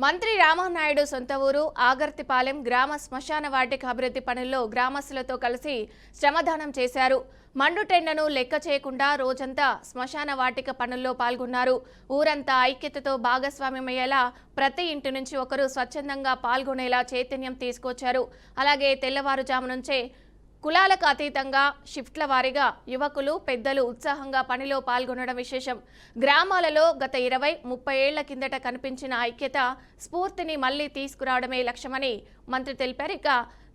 మంత్రి రామనాయుడు సొంత ఊరు ఆగర్తిపాలెం గ్రామ శ్మశాన వాటిక అభివృద్ధి పనుల్లో గ్రామస్తులతో కలిసి శ్రమదానం చేశారు. మండుటెండను లెక్క చేయకుండా రోజంతా శ్మశాన వాటిక పనుల్లో పాల్గొన్నారు. ఊరంతా ఐక్యతతో భాగస్వామ్యమయ్యేలా ప్రతి ఇంటి నుంచి ఒకరు స్వచ్ఛందంగా పాల్గొనేలా చైతన్యం తీసుకొచ్చారు. అలాగే తెల్లవారుజాము నుంచే కులాలకు అతీతంగా షిఫ్ట్ల వారీగా యువకులు పెద్దలు ఉత్సాహంగా పనిలో పాల్గొనడం విశేషం. గ్రామాలలో గత 20-30 ఏళ్ల కిందట కనిపించిన ఐక్యత స్ఫూర్తిని మళ్లీ తీసుకురావడమే లక్ష్యమని మంత్రి తెలిపారు. ఇక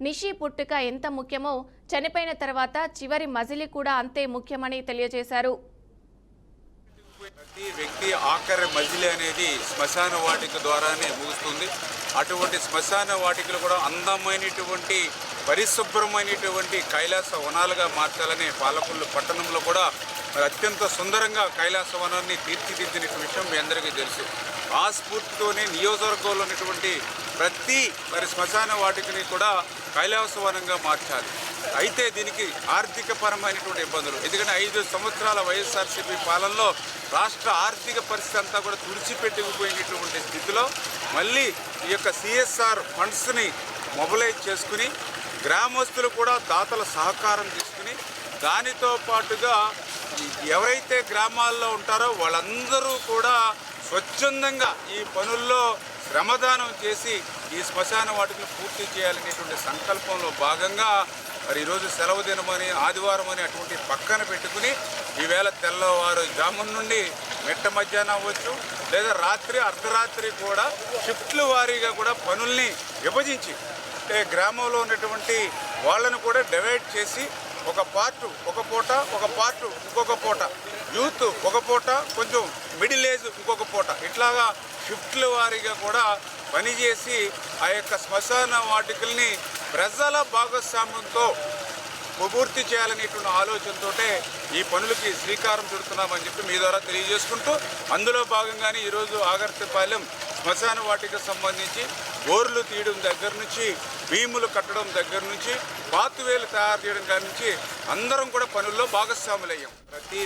నిషి పుట్టుక ఎంత ముఖ్యమో చనిపోయిన తర్వాత చివరి మజిలీ కూడా అంతే ముఖ్యమని తెలియజేశారు. ప్రతి వ్యక్తి ఆఖరి మజిలీ అనేది శ్మశాన వాటిక ద్వారానే ముగుస్తుంది. అటువంటి శ్మశాన వాటికలు కూడా అందమైనటువంటి పరిశుభ్రమైనటువంటి కైలాస వనాలుగా మార్చాలని పాలకొల్లు పట్టణంలో కూడా అత్యంత సుందరంగా కైలాస వనాన్ని తీర్చిదిద్దిన విషయం మీ అందరికీ తెలుసు. ఆ స్ఫూర్తితోనే నియోజకవర్గంలో ఉన్నటువంటి ప్రతి శ్మశాన వాటికని కూడా కైలాసవనంగా మార్చాలి. అయితే దీనికి ఆర్థిక పరమైనటువంటి ఇబ్బందులు, ఎందుకంటే 5 సంవత్సరాల వైఎస్ఆర్సీపీ పాలనలో రాష్ట్ర ఆర్థిక పరిస్థితి అంతా కూడా తుడిచిపెట్టుకుపోయినటువంటి స్థితిలో మళ్ళీ ఈ యొక్క సిఎస్ఆర్ ఫండ్స్ని మొబిలైజ్ చేసుకుని గ్రామస్తులు కూడా దాతల సహకారం తీసుకుని దానితో పాటుగా ఎవరైతే గ్రామాల్లో ఉంటారో వాళ్ళందరూ కూడా స్వచ్ఛందంగా ఈ పనుల్లో శ్రమదానం చేసి ఈ శ్మశాన వాటికను పూర్తి చేయాలనేటువంటి సంకల్పంలో భాగంగా మరి ఈరోజు సెలవు దినమని ఆదివారం అని అటువంటి పక్కన పెట్టుకుని ఈవేళ తెల్లవారు జామున్ నుండి మెట్ట మధ్యాహ్నం అవ్వచ్చు లేదా రాత్రి అర్ధరాత్రి కూడా షిఫ్ట్ల వారీగా కూడా పనుల్ని విభజించి అంటే గ్రామంలో ఉన్నటువంటి వాళ్ళను కూడా డివైడ్ చేసి ఒక పార్ట్ ఒక పూట, ఒక పార్ట్ ఇంకొక పూట, యూత్ ఒక పూట, కొంచెం మిడిల్ ఏజ్ ఇంకొక పూట, ఇట్లాగా షిఫ్ట్ల వారీగా కూడా పనిచేసి ఆ యొక్క శ్మశాన వాటికల్ని ప్రజల భాగస్వామ్యంతో పూర్తి చేయాలనేటువంటి ఆలోచనతో ఈ పనులకి శ్రీకారం చుడుతున్నామని చెప్పి మీ ద్వారా తెలియజేసుకుంటూ, అందులో భాగంగానే ఈరోజు ఆగర్తిపాలెం శ్మశాన వాటికి సంబంధించి బోర్లు తీయడం దగ్గర నుంచి భీములు కట్టడం దగ్గర నుంచి పాతువేలు తయారు చేయడం దగ్గర నుంచి అందరం కూడా పనుల్లో భాగస్వాములయ్యాం. ప్రతి